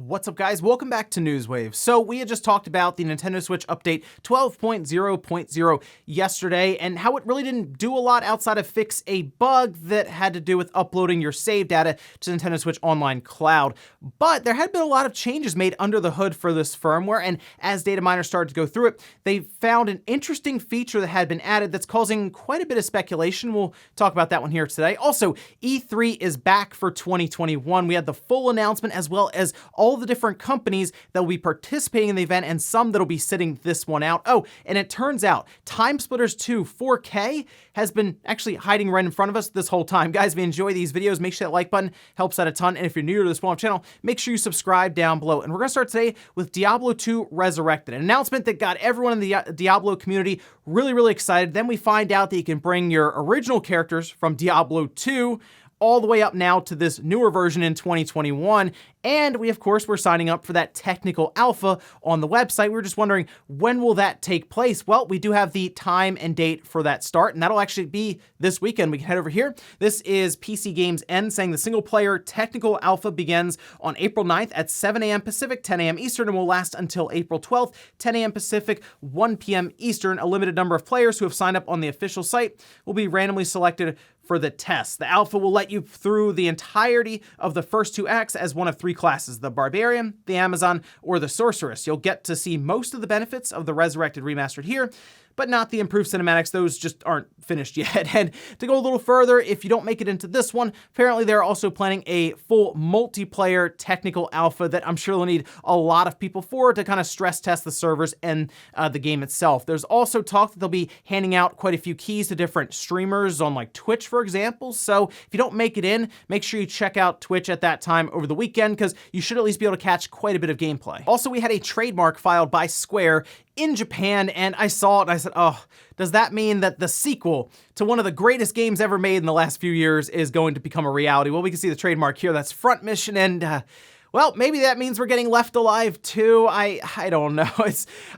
What's up, guys? Welcome back to Newswave. So we had just talked about the Nintendo Switch update 12.0.0 yesterday and how it really didn't do a lot outside of fix a bug that had to do with uploading your save data to Nintendo Switch Online Cloud. But there had been a lot of changes made under the hood for this firmware, and as data miners started to go through it, they found an interesting feature that had been added that's causing quite a bit of speculation. We'll talk about that one here today. Also, E3 is back for 2021. We had the full announcement as well as all the different companies that will be participating in the event and some that'll be sitting this one out. Oh, and it turns out Time Splitters 2 4K has been actually hiding right in front of us this whole time. Guys, if you enjoy these videos, make sure that like button helps out a ton. And if you're new to this small channel, make sure you subscribe down below. And we're going to start today with Diablo 2 Resurrected, an announcement that got everyone in the Diablo community really excited. Then we find out that you can bring your original characters from Diablo 2 all the way up now to this newer version in 2021. And we, of course, we're signing up for that technical alpha on the website. We were just wondering, when will that take place? Well, we do have the time and date for that start, and that'll actually be this weekend. We can head over here. This is PC Games N saying the single player technical alpha begins on April 9th at 7 a.m. Pacific, 10 a.m. Eastern, and will last until April 12th, 10 a.m. Pacific, 1 p.m. Eastern. A limited number of players who have signed up on the official site will be randomly selected for the test. The alpha will let you through the entirety of the first two acts as one of three classes: the Barbarian, the Amazon, or the Sorceress. You'll get to see most of the benefits of the Resurrected Remastered here, but not the improved cinematics. Those just aren't finished yet. And to go a little further, if you don't make it into this one, apparently they're also planning a full multiplayer technical alpha that I'm sure they'll need a lot of people for to kind of stress test the servers and the game itself. There's also talk that they'll be handing out quite a few keys to different streamers on like Twitch, for example. So if you don't make it in, make sure you check out Twitch at that time over the weekend, because you should at least be able to catch quite a bit of gameplay. Also, we had a trademark filed by Square in Japan, and I saw it and I said, oh, does that mean that the sequel to one of the greatest games ever made in the last few years is going to become a reality? Well, we can see the trademark here. That's Front Mission, and well, maybe that means we're getting Left Alive too. I don't know.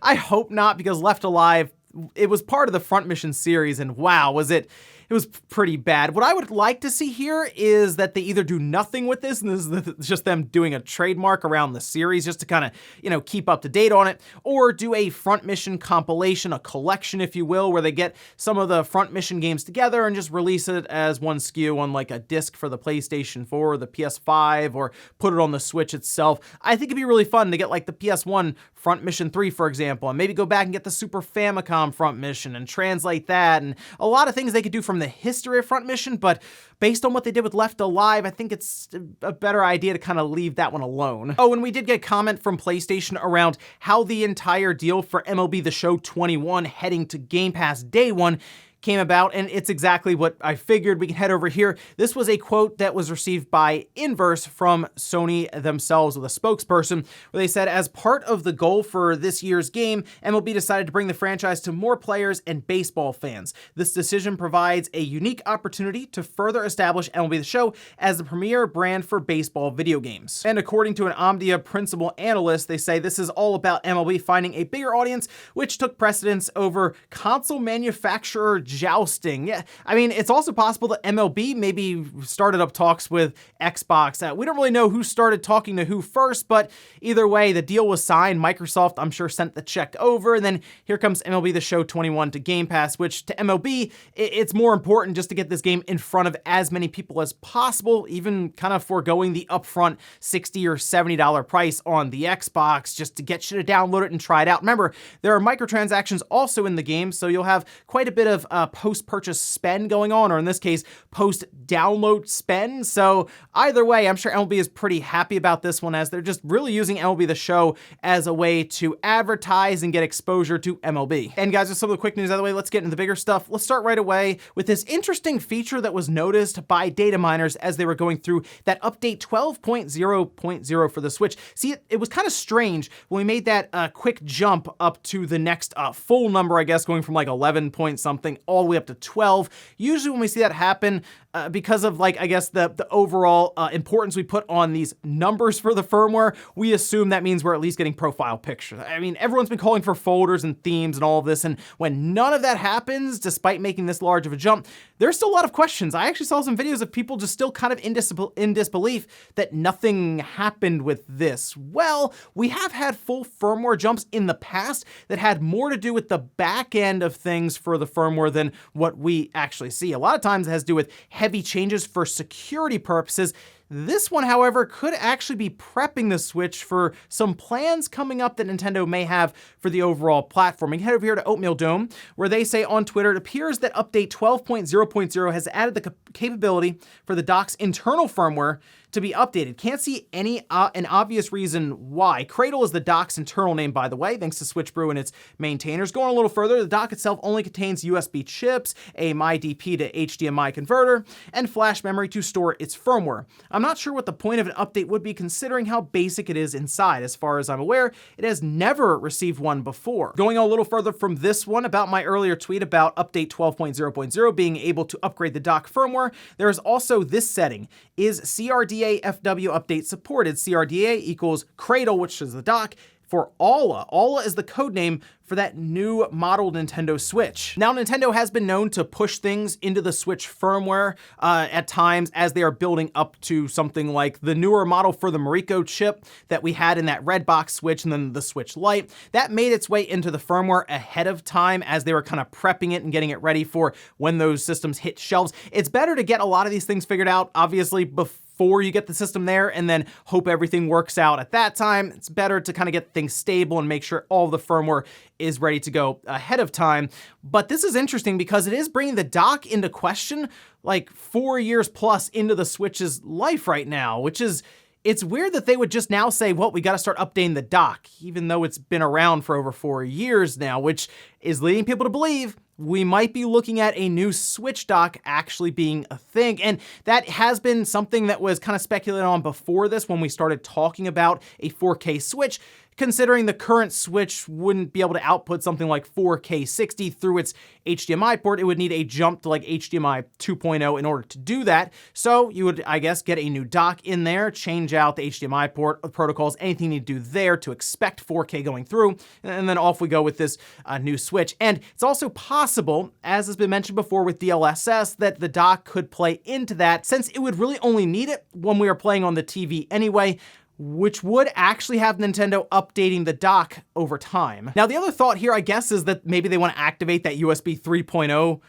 I hope not, because Left Alive, it was part of the Front Mission series, and wow, it was pretty bad. What I would like to see here is that they either do nothing with this, and this is just them doing a trademark around the series just to kind of, keep up to date on it, or do a Front Mission compilation, a collection, if you will, where they get some of the Front Mission games together and just release it as one SKU on like a disc for the PlayStation 4 or the PS5, or put it on the Switch itself. I think it'd be really fun to get like the PS1 Front Mission 3, for example, and maybe go back and get the Super Famicom Front Mission and translate that, and a lot of things they could do from the history of Front Mission. But based on what they did with Left Alive, I think it's a better idea to kind of leave that one alone. Oh, and we did get a comment from PlayStation around how the entire deal for MLB The Show 21 heading to Game Pass day one came about, and it's exactly what I figured. We can head over here. This was a quote that was received by Inverse from Sony themselves with a spokesperson, where they said, as part of the goal for this year's game, MLB decided to bring the franchise to more players and baseball fans. This decision provides a unique opportunity to further establish MLB The Show as the premier brand for baseball video games. And according to an Omdia principal analyst, they say this is all about MLB finding a bigger audience, which took precedence over console manufacturer jousting. Yeah, I mean, it's also possible that MLB maybe started up talks with Xbox. We don't really know who started talking to who first, but either way, the deal was signed. Microsoft, I'm sure, sent the check over, and then here comes MLB The Show 21 to Game Pass, which to MLB, it's more important just to get this game in front of as many people as possible, even kind of foregoing the upfront $60 or $70 price on the Xbox just to get you to download it and try it out. Remember, there are microtransactions also in the game, so you'll have quite a bit of post-purchase spend going on, or in this case, post-download spend. So either way, I'm sure MLB is pretty happy about this one, as they're just really using MLB The Show as a way to advertise and get exposure to MLB. And guys, with some of the quick news out of the way, let's get into the bigger stuff. Let's start right away with this interesting feature that was noticed by data miners as they were going through that update 12.0.0 for the Switch. See, it was kind of strange when we made that quick jump up to the next full number, I guess, going from like 11 point something all the way up to 12. Usually when we see that happen, because of like, I guess the overall importance we put on these numbers for the firmware, we assume that means we're at least getting profile pictures. I mean, everyone's been calling for folders and themes and all of this, and when none of that happens, despite making this large of a jump, there's still a lot of questions. I actually saw some videos of people just still kind of in disbelief that nothing happened with this. Well, we have had full firmware jumps in the past that had more to do with the back end of things for the firmware than what we actually see. A lot of times it has to do with heavy changes for security purposes. This one, however, could actually be prepping the Switch for some plans coming up that Nintendo may have for the overall platform. You can head over here to Oatmeal Dome, where they say on Twitter, it appears that update 12.0.0 has added the capability for the dock's internal firmware to be updated. Can't see an obvious reason why. Cradle is the dock's internal name, by the way, thanks to SwitchBrew and its maintainers. Going a little further, the dock itself only contains USB chips, a MyDP to HDMI converter, and flash memory to store its firmware. I'm not sure what the point of an update would be considering how basic it is inside. As far as I'm aware, it has never received one before. Going a little further from this one about my earlier tweet about update 12.0.0 being able to upgrade the dock firmware, there is also this setting. Is CRDA FW update supported? CRDA equals Cradle, which is the dock, for Alla. Alla is the code name for that new model Nintendo Switch. Now, Nintendo has been known to push things into the Switch firmware at times as they are building up to something like the newer model for the Mariko chip that we had in that red box Switch and then the Switch Lite. That made its way into the firmware ahead of time as they were kind of prepping it and getting it ready for when those systems hit shelves. It's better to get a lot of these things figured out, obviously, before you get the system there and then hope everything works out at that time. It's better to kind of get things stable and make sure all the firmware is ready to go ahead of time. But this is interesting because it is bringing the dock into question like 4 years plus into the Switch's life right now, which is, it's weird that they would just now say, well, we got to start updating the dock, even though it's been around for over 4 years now, which is leading people to believe we might be looking at a new Switch dock actually being a thing. And that has been something that was kind of speculated on before this when we started talking about a 4K Switch, considering the current Switch wouldn't be able to output something like 4K 60 through its HDMI port. It would need a jump to like HDMI 2.0 in order to do that. So you would, I guess, get a new dock in there, change out the HDMI port protocols, anything you need to do there to expect 4K going through, and then off we go with this new Switch. And it's also possible, as has been mentioned before with DLSS, that the dock could play into that, since it would really only need it when we are playing on the TV anyway, which would actually have Nintendo updating the dock over time. Now, the other thought here, I guess, is that maybe they want to activate that USB 3.0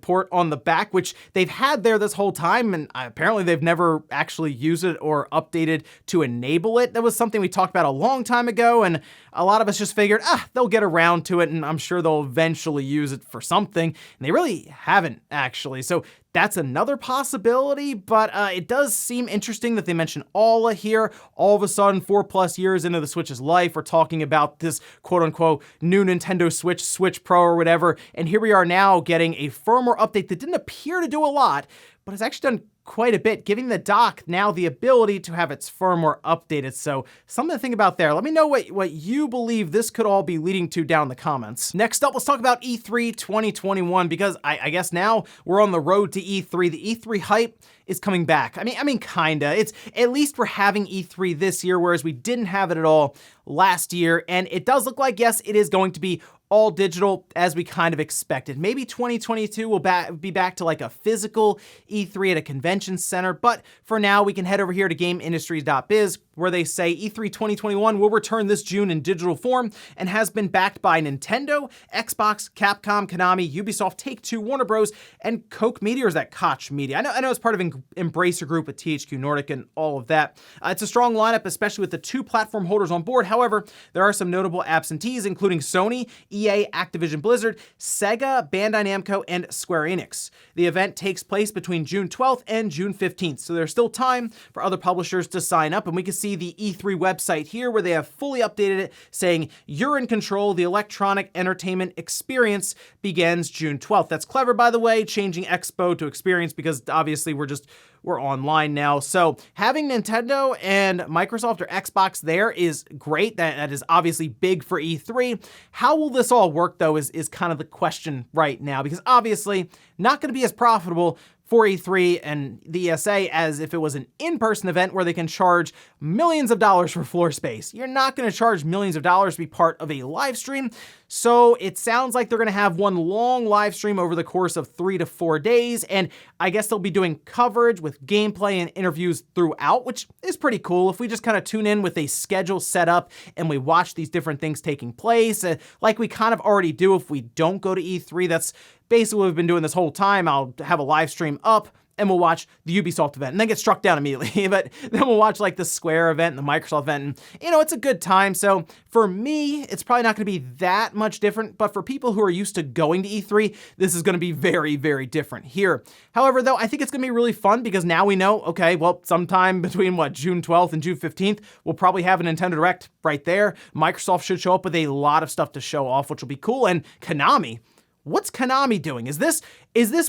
port on the back, which they've had there this whole time, and apparently they've never actually used it or updated to enable it. That was something we talked about a long time ago, and a lot of us just figured, they'll get around to it, and I'm sure they'll eventually use it for something, and they really haven't, actually. So that's another possibility, but it does seem interesting that they mention Alla here. All of a sudden, 4+ years into the Switch's life, we're talking about this quote-unquote new Nintendo Switch, Switch Pro or whatever, and here we are now getting a firmware update that didn't appear to do a lot, but it's actually done quite a bit, giving the dock now the ability to have its firmware updated. So something to think about there. Let me know what you believe this could all be leading to down in the comments. Next up, let's talk about E3 2021, because I guess now we're on the road to E3. The E3 hype is coming back. I mean, kinda. It's at least we're having E3 this year, whereas we didn't have it at all last year. And it does look like, yes, it is going to be all digital as we kind of expected. Maybe 2022 will be back to like a physical E3 at a convention center, but for now we can head over here to GameIndustries.biz, where they say E3 2021 will return this June in digital form and has been backed by Nintendo, Xbox, Capcom, Konami, Ubisoft, Take-Two, Warner Bros, and Koch Media, or is that Koch Media? I know it's part of Embracer Group with THQ Nordic and all of that. It's a strong lineup, especially with the 2 platform holders on board. However, there are some notable absentees, including Sony, EA, Activision Blizzard, Sega, Bandai Namco, and Square Enix. The event takes place between June 12th and June 15th, so there's still time for other publishers to sign up, and we can see the E3 website here where they have fully updated it, saying, "You're in control, the electronic entertainment experience begins June 12th. That's clever, by the way, changing Expo to Experience, because obviously we're online now. So having Nintendo and Microsoft or Xbox there is great. That is obviously big for E3. How will this all work, though, is kind of the question right now, because obviously not going to be as profitable for E3 and the ESA as if it was an in-person event where they can charge millions of dollars for floor space. You're not going to charge millions of dollars to be part of a live stream, so it sounds like they're going to have one long live stream over the course of 3 to 4 days, and I guess they'll be doing coverage with gameplay and interviews throughout, which is pretty cool. If we just kind of tune in with a schedule set up and we watch these different things taking place, like we kind of already do if we don't go to E3, that's basically what we've been doing this whole time. I'll have a live stream up and we'll watch the Ubisoft event and then get struck down immediately. But then we'll watch like the Square event and the Microsoft event. And, you know, it's a good time. So for me, it's probably not going to be that much different. But for people who are used to going to E3, this is going to be very, very different here. However, though, I think it's going to be really fun because now we know, okay, well, sometime between June 12th and June 15th, we'll probably have a Nintendo Direct right there. Microsoft should show up with a lot of stuff to show off, which will be cool. And Konami. What's Konami doing? Is this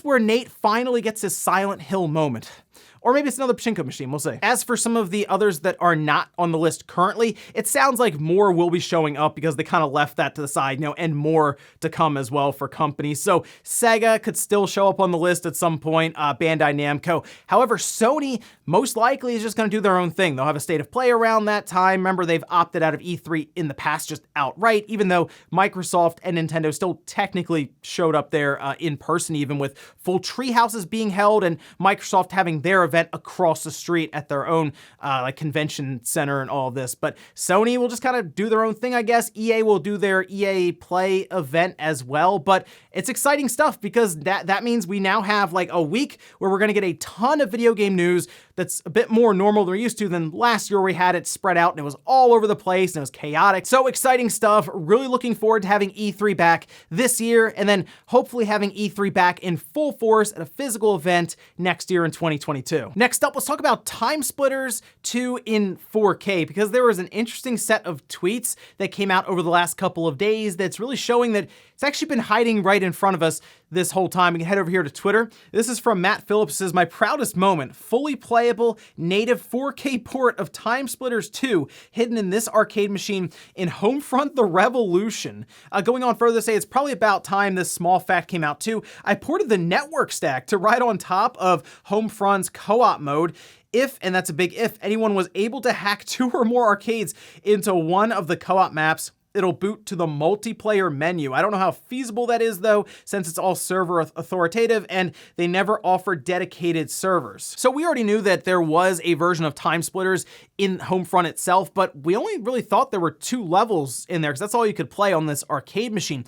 where Nate finally gets his Silent Hill moment? Or maybe it's another pachinko machine, we'll see. As for some of the others that are not on the list currently, it sounds like more will be showing up because they kind of left that to the side, you know, and more to come as well for companies. So Sega could still show up on the list at some point, Bandai Namco. However, Sony most likely is just gonna do their own thing. They'll have a state of play around that time. Remember, they've opted out of E3 in the past just outright, even though Microsoft and Nintendo still technically showed up there in person, even with full tree houses being held and Microsoft having their event across the street at their own like convention center and all of this. But Sony will just kind of do their own thing, I guess. EA will do their EA Play event as well. But it's exciting stuff because that means we now have like a week where we're going to get a ton of video game news that's a bit more normal than we're used to than last year. We had it spread out and it was all over the place and it was chaotic. So exciting stuff. Really looking forward to having E3 back this year and then hopefully having E3 back in full force at a physical event next year in 2022. Next up, let's talk about Time Splitters 2 in 4K because there was an interesting set of tweets that came out over the last couple of days that's really showing that it's actually been hiding right in front of us this whole time. We can head over here to Twitter. This is from Matt Phillips. It says, "My proudest moment, fully playable native 4K port of Time Splitters 2 hidden in this arcade machine in Homefront the Revolution." Going on further to say, it's probably about time this small fact came out too. I ported the network stack to right on top of Homefront's co-op mode. If, and that's a big if, anyone was able to hack 2 or more arcades into one of the co-op maps, it'll boot to the multiplayer menu. I don't know how feasible that is though, since it's all server authoritative and they never offer dedicated servers. So we already knew that there was a version of Time Splitters in Homefront itself, but we only really thought there were 2 levels in there because that's all you could play on this arcade machine.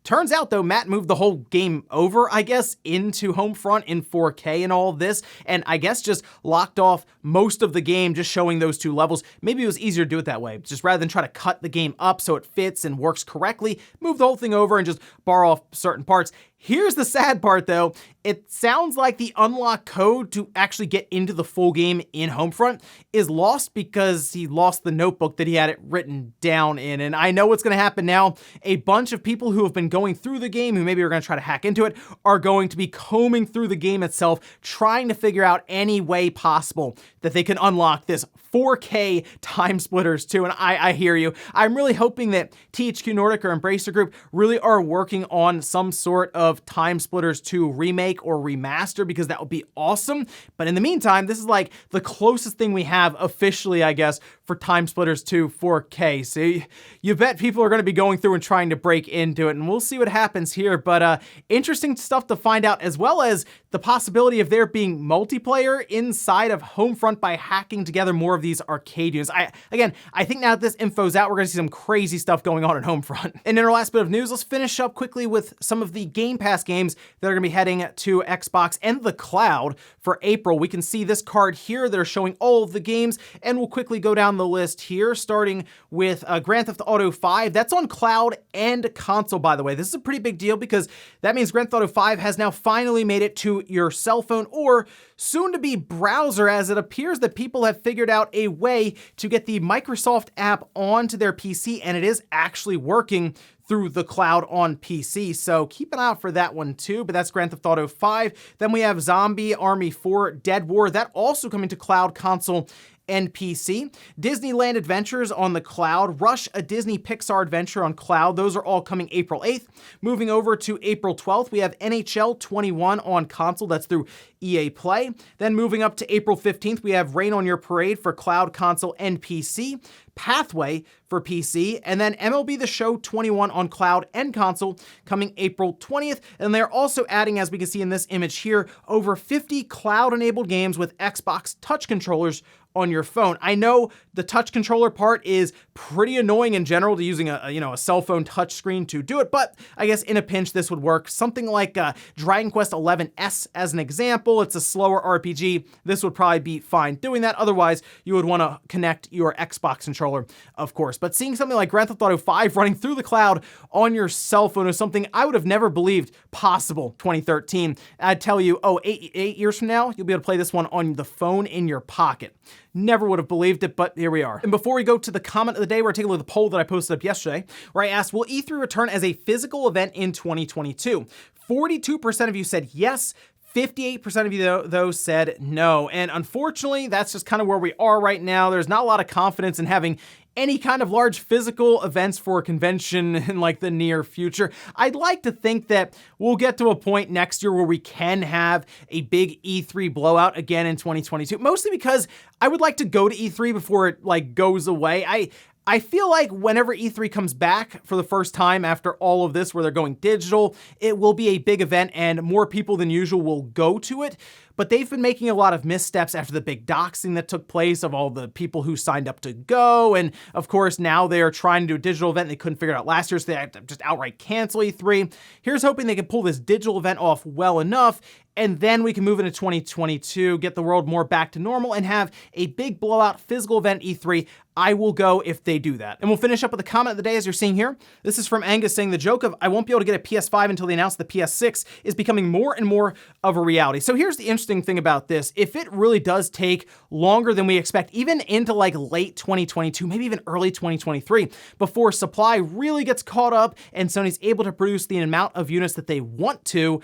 Turns out though, Matt moved the whole game over, I guess, into Homefront in 4K and all of this, and I guess just locked off most of the game just showing those 2 levels. Maybe it was easier to do it that way, just rather than try to cut the game up so it fits and works correctly, move the whole thing over and just bar off certain parts. Here's the sad part though. It sounds like the unlock code to actually get into the full game in Homefront is lost because he lost the notebook that he had it written down in. And I know what's going to happen now. A bunch of people who have been going through the game, who maybe are going to try to hack into it, are going to be combing through the game itself, trying to figure out any way possible that they can unlock this 4K Time Splitters 2. And I hear you. I'm really hoping that THQ Nordic or Embracer Group really are working on some sort of Time Splitters 2 remake or remaster because that would be awesome. But in the meantime, this is like the closest thing we have officially, I guess, for Time Splitters 2 4K. So you bet people are going to be going through and trying to break into it, and we'll see what happens here. But interesting stuff to find out, as well as the possibility of there being multiplayer inside of Homefront by hacking together more of these arcade units. I think now that this info's out, we're going to see some crazy stuff going on in Homefront. And in our last bit of news, let's finish up quickly with some of the Game Pass games that are going to be heading to Xbox and the cloud for April. We can see this card here that are showing all of the games, and we'll quickly go down the list here, starting with Grand Theft Auto 5. That's on cloud and console, by the way. This is a pretty big deal because that means Grand Theft Auto 5 has now finally made it to your cell phone or soon to be browser, as it appears that people have figured out a way to get the Microsoft app onto their PC, and it is actually working through the cloud on PC. So keep an eye out for that one too, but that's Grand Theft Auto 5. Then we have Zombie Army 4 Dead War. That also coming to cloud, console, and PC. Disneyland Adventures on the cloud. Rush, a Disney Pixar adventure on cloud. Those are all coming April 8th. Moving over to April 12th, we have NHL 21 on console. That's through EA Play. Then moving up to April 15th, we have Rain on Your Parade for cloud, console, and PC. Pathway for PC, and then MLB The Show 21 on cloud and console coming April 20th. And they're also adding, as we can see in this image here, over 50 cloud-enabled games with Xbox touch controllers on your phone. I know the touch controller part is pretty annoying in general to using a cell phone touch screen to do it, but I guess in a pinch this would work. Something like Dragon Quest XI S as an example. It's a slower RPG. This would probably be fine doing that. Otherwise, you would want to connect your Xbox controller, of course. But seeing something like Grand Theft Auto 5 running through the cloud on your cell phone is something I would have never believed possible 2013. I'd tell you, eight years from now, you'll be able to play this one on the phone in your pocket. Never would have believed it, but here we are. And before we go to the comment of the day, we're taking a look at the poll that I posted up yesterday, where I asked, will E3 return as a physical event in 2022? 42% of you said yes. 58% of you, though, said no. And unfortunately, that's just kind of where we are right now. There's not a lot of confidence in having any kind of large physical events for a convention in like the near future. I'd like to think that we'll get to a point next year where we can have a big E3 blowout again in 2022, mostly because I would like to go to E3 before it like goes away. I feel like whenever E3 comes back for the first time after all of this, where they're going digital, it will be a big event and more people than usual will go to it. But they've been making a lot of missteps after the big doxing that took place of all the people who signed up to go. And of course, now they are trying to do a digital event. They couldn't figure it out last year, so they had to just outright cancel E3. Here's hoping they can pull this digital event off well enough, and then we can move into 2022, get the world more back to normal, and have a big blowout physical event E3. I will go if they do that. And we'll finish up with the comment of the day, as you're seeing here. This is from Angus saying, the joke of I won't be able to get a PS5 until they announce the PS6 is becoming more and more of a reality. So here's the interesting thing about this. If it really does take longer than we expect, even into like late 2022, maybe even early 2023, before supply really gets caught up and Sony's able to produce the amount of units that they want to,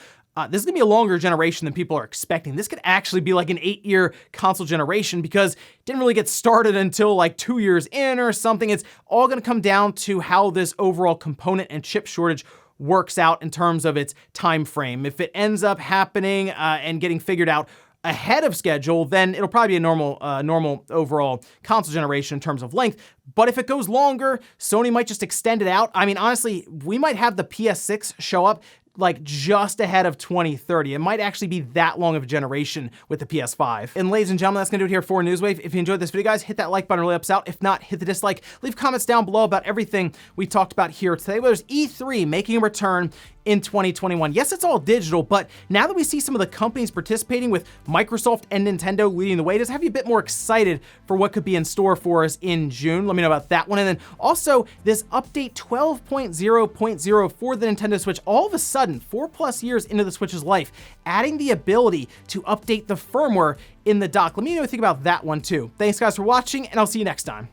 this is gonna be a longer generation than people are expecting. This could actually be like an 8-year console generation because it didn't really get started until like 2 years in or something. It's all gonna come down to how this overall component and chip shortage works out in terms of its time frame. If it ends up happening and getting figured out ahead of schedule, then it'll probably be a normal overall console generation in terms of length. But if it goes longer, Sony might just extend it out. I mean, honestly, we might have the PS6 show up like just ahead of 2030. It might actually be that long of a generation with the PS5. And ladies and gentlemen, that's gonna do it here for Newswave. If you enjoyed this video, guys, hit that like button, really helps out. If not, hit the dislike. Leave comments down below about everything we talked about here today. There's E3 making a return in 2021. Yes, it's all digital, but now that we see some of the companies participating with Microsoft and Nintendo leading the way, does it have you a bit more excited for what could be in store for us in June? Let me know about that one. And then also this update 12.0.0 for the Nintendo Switch, all of a sudden, 4+ years into the Switch's life, adding the ability to update the firmware in the dock. Let me know what you think about that one too. Thanks guys for watching, and I'll see you next time.